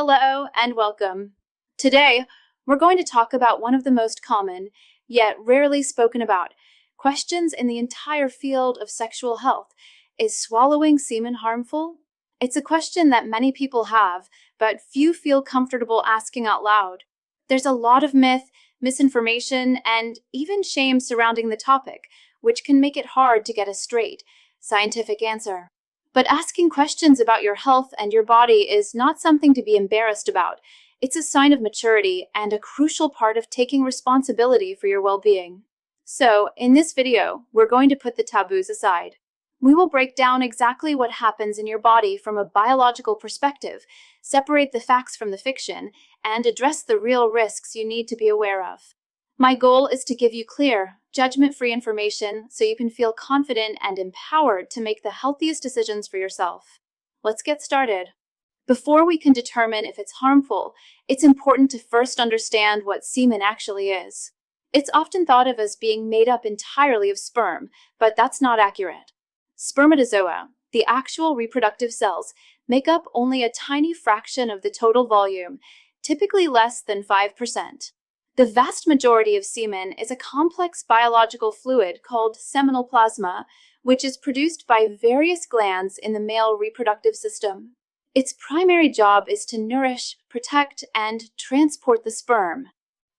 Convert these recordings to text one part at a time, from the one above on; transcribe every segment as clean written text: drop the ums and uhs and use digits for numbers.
Hello and welcome. Today, we're going to talk about one of the most common, yet rarely spoken about, questions in the entire field of sexual health. Is swallowing semen harmful? It's a question that many people have, but few feel comfortable asking out loud. There's a lot of myth, misinformation, and even shame surrounding the topic, which can make it hard to get a straight, scientific answer. But asking questions about your health and your body is not something to be embarrassed about. It's a sign of maturity and a crucial part of taking responsibility for your well-being. So, in this video, we're going to put the taboos aside. We will break down exactly what happens in your body from a biological perspective, separate the facts from the fiction, and address the real risks you need to be aware of. My goal is to give you clear, judgment-free information so you can feel confident and empowered to make the healthiest decisions for yourself. Let's get started. Before we can determine if it's harmful, it's important to first understand what semen actually is. It's often thought of as being made up entirely of sperm, but that's not accurate. Spermatozoa, the actual reproductive cells, make up only a tiny fraction of the total volume, typically less than 5%. The vast majority of semen is a complex biological fluid called seminal plasma, which is produced by various glands in the male reproductive system. Its primary job is to nourish, protect, and transport the sperm.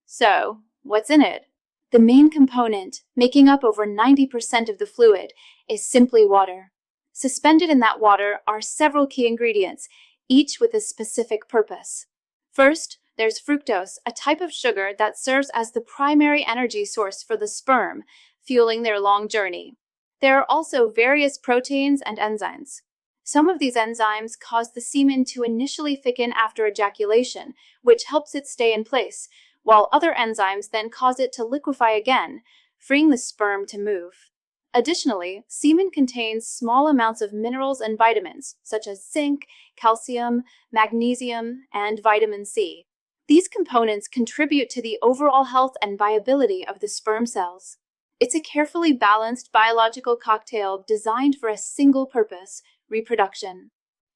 So, what's in it? The main component, making up over 90% of the fluid, is simply water. Suspended in that water are several key ingredients, each with a specific purpose. First, there's fructose, a type of sugar that serves as the primary energy source for the sperm, fueling their long journey. There are also various proteins and enzymes. Some of these enzymes cause the semen to initially thicken after ejaculation, which helps it stay in place, while other enzymes then cause it to liquefy again, freeing the sperm to move. Additionally, semen contains small amounts of minerals and vitamins, such as zinc, calcium, magnesium, and vitamin C. These components contribute to the overall health and viability of the sperm cells. It's a carefully balanced biological cocktail designed for a single purpose, reproduction.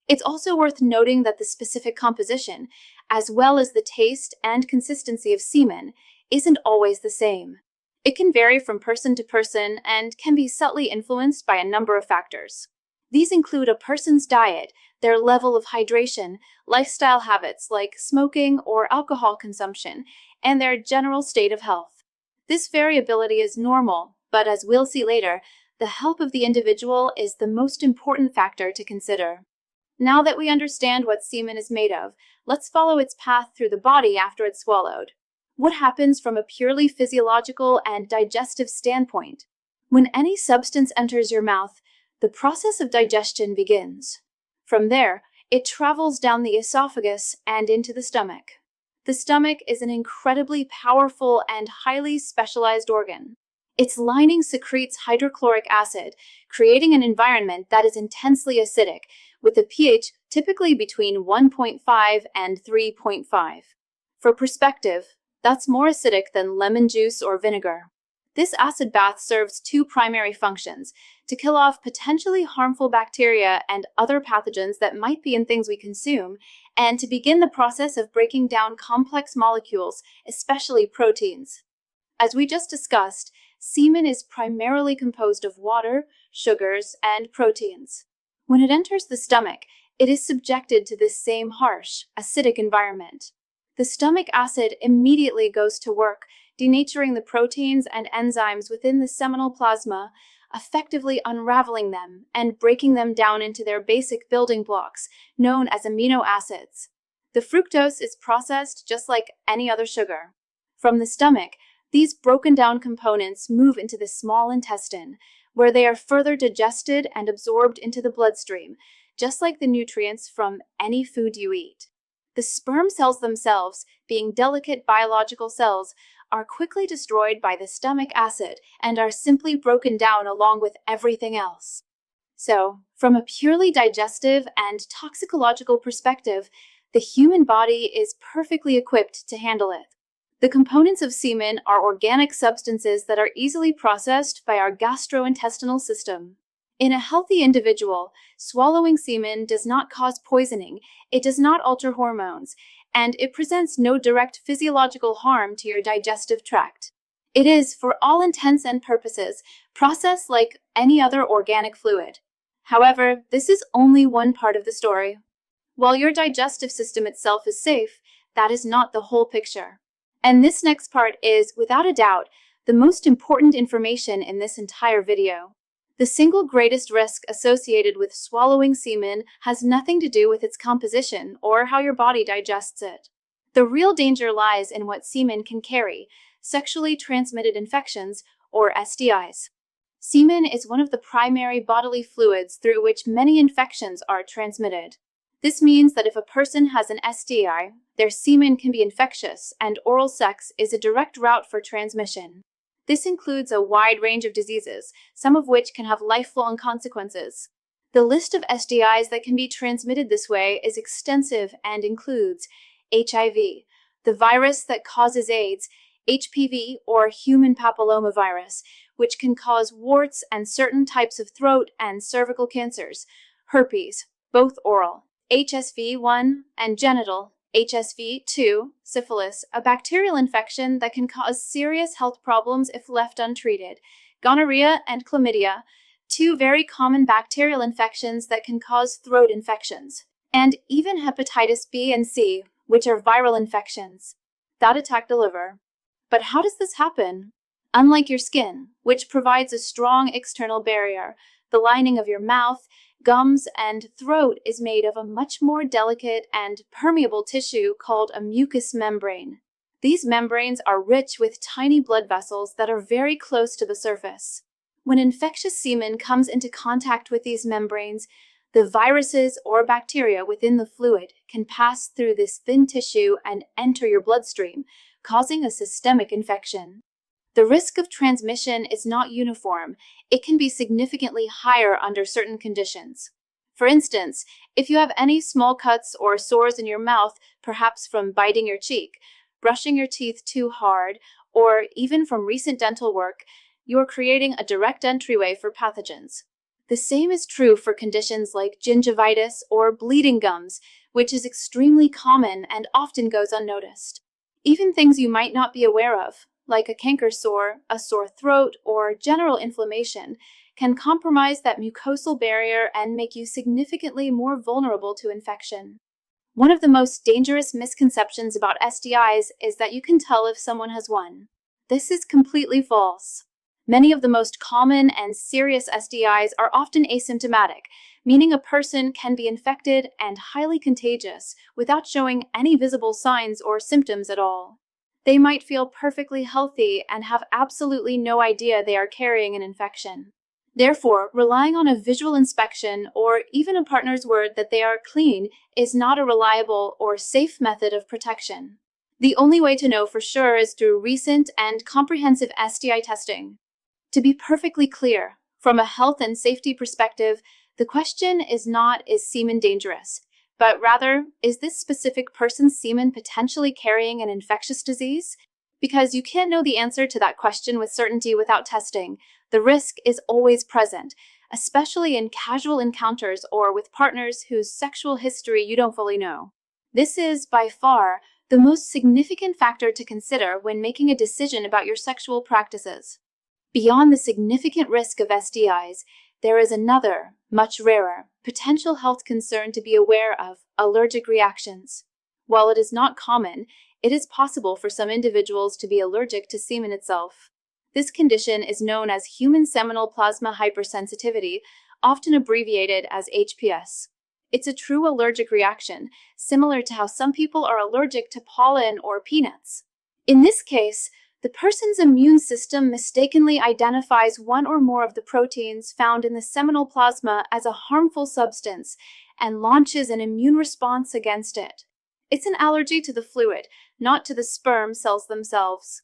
It's also worth noting that the specific composition, as well as the taste and consistency of semen, isn't always the same. It can vary from person to person and can be subtly influenced by a number of factors. These include a person's diet, their level of hydration, lifestyle habits like smoking or alcohol consumption, and their general state of health. This variability is normal, but as we'll see later, the health of the individual is the most important factor to consider. Now that we understand what semen is made of, let's follow its path through the body after it's swallowed. What happens from a purely physiological and digestive standpoint? When any substance enters your mouth, the process of digestion begins. From there, it travels down the esophagus and into the stomach. The stomach is an incredibly powerful and highly specialized organ. Its lining secretes hydrochloric acid, creating an environment that is intensely acidic, with a pH typically between 1.5 and 3.5. For perspective, that's more acidic than lemon juice or vinegar. This acid bath serves two primary functions: to kill off potentially harmful bacteria and other pathogens that might be in things we consume, and to begin the process of breaking down complex molecules, especially proteins. As we just discussed, semen is primarily composed of water, sugars, and proteins. When it enters the stomach, it is subjected to this same harsh, acidic environment. The stomach acid immediately goes to work, denaturing the proteins and enzymes within the seminal plasma, effectively unraveling them and breaking them down into their basic building blocks, known as amino acids. The fructose is processed just like any other sugar. From the stomach, these broken down components move into the small intestine, where they are further digested and absorbed into the bloodstream, just like the nutrients from any food you eat. The sperm cells themselves, being delicate biological cells, are quickly destroyed by the stomach acid and are simply broken down along with everything else. So, from a purely digestive and toxicological perspective, the human body is perfectly equipped to handle it. The components of semen are organic substances that are easily processed by our gastrointestinal system. In a healthy individual, swallowing semen does not cause poisoning, it does not alter hormones, and it presents no direct physiological harm to your digestive tract. It is, for all intents and purposes, processed like any other organic fluid. However, this is only one part of the story. While your digestive system itself is safe, that is not the whole picture. And this next part is, without a doubt, the most important information in this entire video. The single greatest risk associated with swallowing semen has nothing to do with its composition or how your body digests it. The real danger lies in what semen can carry, sexually transmitted infections, or STIs. Semen is one of the primary bodily fluids through which many infections are transmitted. This means that if a person has an STI, their semen can be infectious, and oral sex is a direct route for transmission. This includes a wide range of diseases, some of which can have lifelong consequences. The list of STIs that can be transmitted this way is extensive and includes HIV, the virus that causes AIDS, HPV or human papillomavirus, which can cause warts and certain types of throat and cervical cancers, herpes, both oral, HSV-1 and genital, HSV-2, syphilis, a bacterial infection that can cause serious health problems if left untreated, gonorrhea and chlamydia, two very common bacterial infections that can cause throat infections, and even hepatitis B and C, which are viral infections that attack the liver. But how does this happen? Unlike your skin, which provides a strong external barrier, the lining of your mouth, gums, and throat is made of a much more delicate and permeable tissue called a mucous membrane. These membranes are rich with tiny blood vessels that are very close to the surface. When infectious semen comes into contact with these membranes, the viruses or bacteria within the fluid can pass through this thin tissue and enter your bloodstream, causing a systemic infection. The risk of transmission is not uniform. It can be significantly higher under certain conditions. For instance, if you have any small cuts or sores in your mouth, perhaps from biting your cheek, brushing your teeth too hard, or even from recent dental work, you are creating a direct entryway for pathogens. The same is true for conditions like gingivitis or bleeding gums, which is extremely common and often goes unnoticed. Even things you might not be aware of, like a canker sore, a sore throat, or general inflammation, can compromise that mucosal barrier and make you significantly more vulnerable to infection. One of the most dangerous misconceptions about STIs is that you can tell if someone has one. This is completely false. Many of the most common and serious STIs are often asymptomatic, meaning a person can be infected and highly contagious without showing any visible signs or symptoms at all. They might feel perfectly healthy and have absolutely no idea they are carrying an infection. Therefore, relying on a visual inspection or even a partner's word that they are clean is not a reliable or safe method of protection. The only way to know for sure is through recent and comprehensive STI testing. To be perfectly clear, from a health and safety perspective, the question is not, is semen dangerous? But rather, is this specific person's semen potentially carrying an infectious disease? Because you can't know the answer to that question with certainty without testing. The risk is always present, especially in casual encounters or with partners whose sexual history you don't fully know. This is, by far, the most significant factor to consider when making a decision about your sexual practices. Beyond the significant risk of STIs, there is another, much rarer, potential health concern to be aware of: allergic reactions. While it is not common, it is possible for some individuals to be allergic to semen itself. This condition is known as human seminal plasma hypersensitivity, often abbreviated as HPS. It's a true allergic reaction, similar to how some people are allergic to pollen or peanuts. In this case, the person's immune system mistakenly identifies one or more of the proteins found in the seminal plasma as a harmful substance and launches an immune response against it. It's an allergy to the fluid, not to the sperm cells themselves.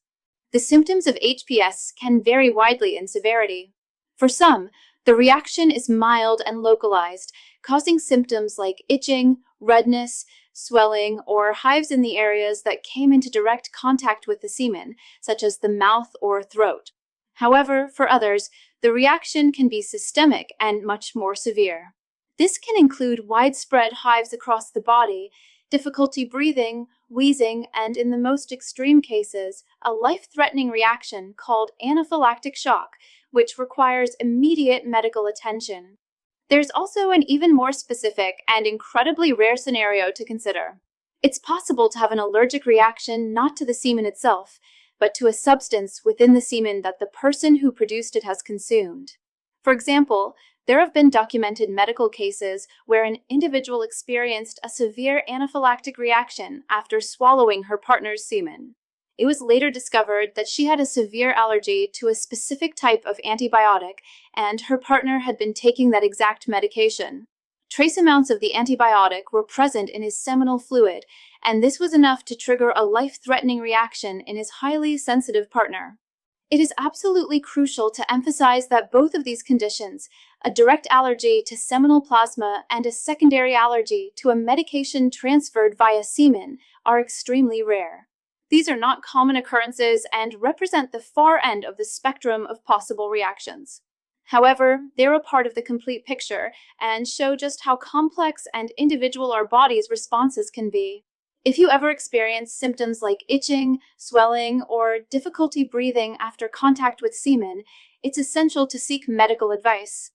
The symptoms of HPS can vary widely in severity. For some, the reaction is mild and localized, causing symptoms like itching, redness, swelling, or hives in the areas that came into direct contact with the semen, such as the mouth or throat. However, for others, The reaction can be systemic and much more severe. This can include widespread hives across the body, difficulty breathing, wheezing, and in the most extreme cases, a life-threatening reaction called anaphylactic shock, which requires immediate medical attention. There's also an even more specific and incredibly rare scenario to consider. It's possible to have an allergic reaction not to the semen itself, but to a substance within the semen that the person who produced it has consumed. For example, there have been documented medical cases where an individual experienced a severe anaphylactic reaction after swallowing her partner's semen. It was later discovered that she had a severe allergy to a specific type of antibiotic, and her partner had been taking that exact medication. Trace amounts of the antibiotic were present in his seminal fluid, and this was enough to trigger a life-threatening reaction in his highly sensitive partner. It is absolutely crucial to emphasize that both of these conditions, a direct allergy to seminal plasma and a secondary allergy to a medication transferred via semen, are extremely rare. These are not common occurrences and represent the far end of the spectrum of possible reactions. However, they're a part of the complete picture and show just how complex and individual our body's responses can be. If you ever experience symptoms like itching, swelling, or difficulty breathing after contact with semen, it's essential to seek medical advice.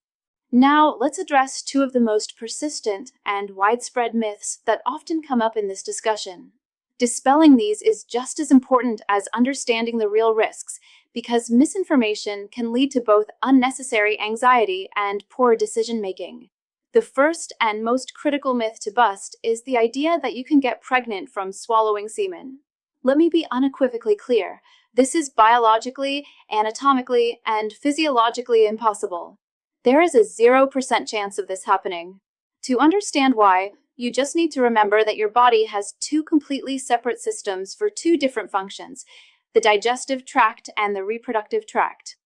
Now, let's address two of the most persistent and widespread myths that often come up in this discussion. Dispelling these is just as important as understanding the real risks, because misinformation can lead to both unnecessary anxiety and poor decision-making. The first and most critical myth to bust is the idea that you can get pregnant from swallowing semen. Let me be unequivocally clear. This is biologically, anatomically, and physiologically impossible. There is a 0% chance of this happening. To understand why, you just need to remember that your body has two completely separate systems for two different functions, the digestive tract and the reproductive tract.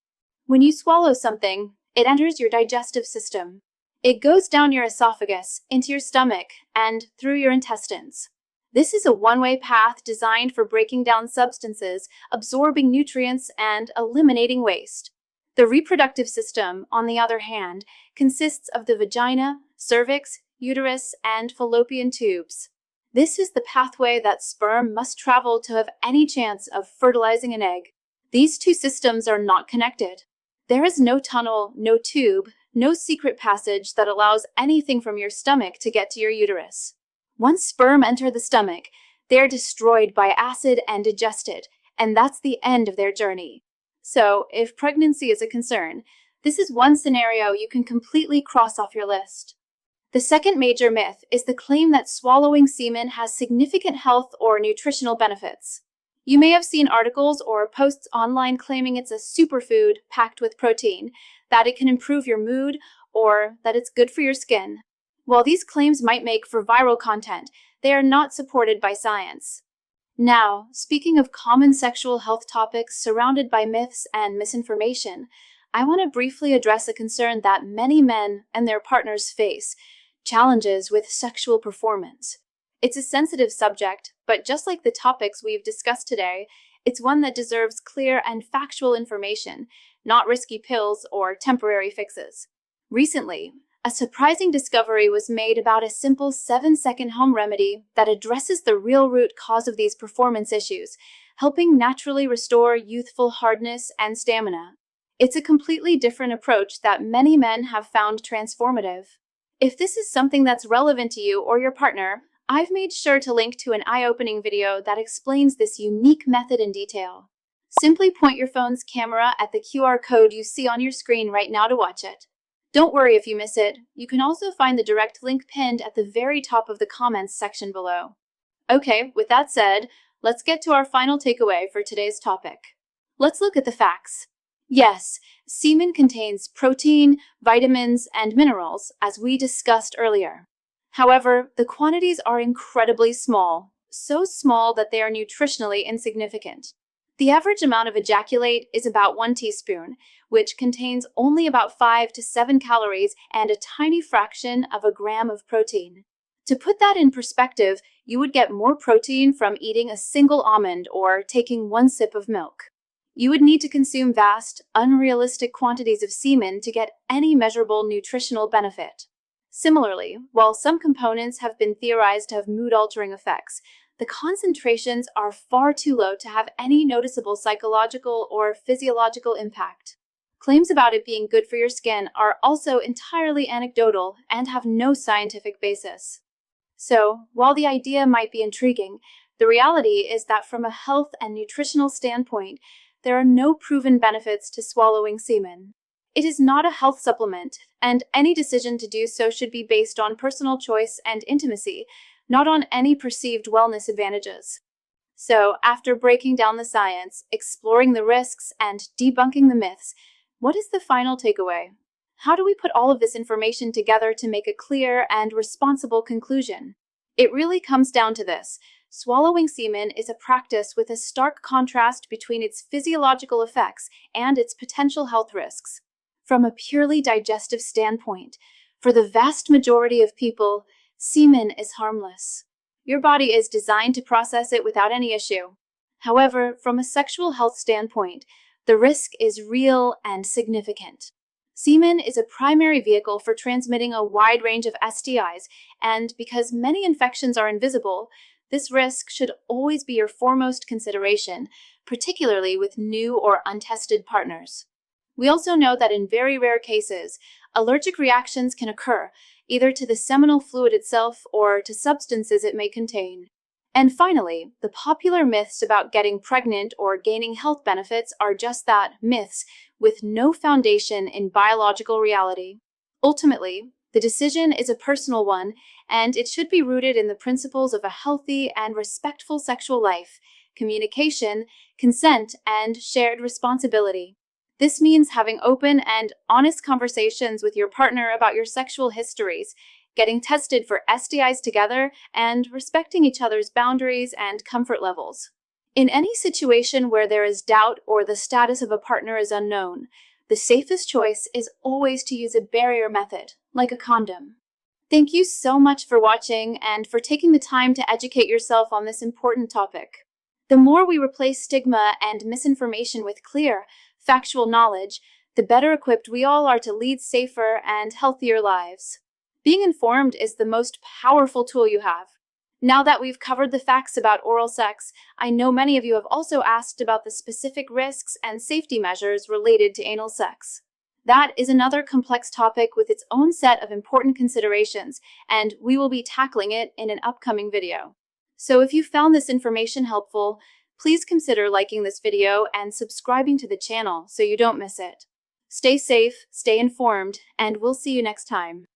When you swallow something, it enters your digestive system. It goes down your esophagus, into your stomach, and through your intestines. This is a one-way path designed for breaking down substances, absorbing nutrients, and eliminating waste. The reproductive system, on the other hand, consists of the vagina, cervix, uterus, and fallopian tubes. This is the pathway that sperm must travel to have any chance of fertilizing an egg. These two systems are not connected. There is no tunnel, no tube, no secret passage that allows anything from your stomach to get to your uterus. Once sperm enter the stomach, they are destroyed by acid and digested, and that's the end of their journey. So, if pregnancy is a concern, this is one scenario you can completely cross off your list. The second major myth is the claim that swallowing semen has significant health or nutritional benefits. You may have seen articles or posts online claiming it's a superfood packed with protein, that it can improve your mood, or that it's good for your skin. While these claims might make for viral content, they are not supported by science. Now, speaking of common sexual health topics surrounded by myths and misinformation, I want to briefly address a concern that many men and their partners face: challenges with sexual performance. It's a sensitive subject, but just like the topics we've discussed today, it's one that deserves clear and factual information, not risky pills or temporary fixes. Recently, a surprising discovery was made about a simple 7-second home remedy that addresses the real root cause of these performance issues, helping naturally restore youthful hardness and stamina. It's a completely different approach that many men have found transformative. If this is something that's relevant to you or your partner, I've made sure to link to an eye-opening video that explains this unique method in detail. Simply point your phone's camera at the QR code you see on your screen right now to watch it. Don't worry if you miss it. You can also find the direct link pinned at the very top of the comments section below. Okay, with that said, let's get to our final takeaway for today's topic. Let's look at the facts. Yes, semen contains protein, vitamins, and minerals, as we discussed earlier. However, the quantities are incredibly small, so small that they are nutritionally insignificant. The average amount of ejaculate is about 1 teaspoon, which contains only about 5 to 7 calories and a tiny fraction of a gram of protein. To put that in perspective, you would get more protein from eating a single almond or taking 1 sip of milk. You would need to consume vast, unrealistic quantities of semen to get any measurable nutritional benefit. Similarly, while some components have been theorized to have mood-altering effects, the concentrations are far too low to have any noticeable psychological or physiological impact. Claims about it being good for your skin are also entirely anecdotal and have no scientific basis. So, while the idea might be intriguing, the reality is that from a health and nutritional standpoint, there are no proven benefits to swallowing semen. It is not a health supplement, and any decision to do so should be based on personal choice and intimacy, not on any perceived wellness advantages. So, after breaking down the science, exploring the risks, and debunking the myths, what is the final takeaway? How do we put all of this information together to make a clear and responsible conclusion? It really comes down to this. Swallowing semen is a practice with a stark contrast between its physiological effects and its potential health risks. From a purely digestive standpoint, for the vast majority of people, semen is harmless. Your body is designed to process it without any issue. However, from a sexual health standpoint, the risk is real and significant. Semen is a primary vehicle for transmitting a wide range of STIs, and because many infections are invisible, this risk should always be your foremost consideration, particularly with new or untested partners. We also know that in very rare cases, allergic reactions can occur, either to the seminal fluid itself or to substances it may contain. And finally, the popular myths about getting pregnant or gaining health benefits are just that, myths, with no foundation in biological reality. Ultimately, the decision is a personal one, and it should be rooted in the principles of a healthy and respectful sexual life, communication, consent, and shared responsibility. This means having open and honest conversations with your partner about your sexual histories, getting tested for STIs together, and respecting each other's boundaries and comfort levels. In any situation where there is doubt or the status of a partner is unknown, the safest choice is always to use a barrier method, like a condom. Thank you so much for watching and for taking the time to educate yourself on this important topic. The more we replace stigma and misinformation with clear, factual knowledge, the better equipped we all are to lead safer and healthier lives. Being informed is the most powerful tool you have. Now that we've covered the facts about oral sex, I know many of you have also asked about the specific risks and safety measures related to anal sex. That is another complex topic with its own set of important considerations, and we will be tackling it in an upcoming video. So if you found this information helpful, please consider liking this video and subscribing to the channel so you don't miss it. Stay safe, stay informed, and we'll see you next time.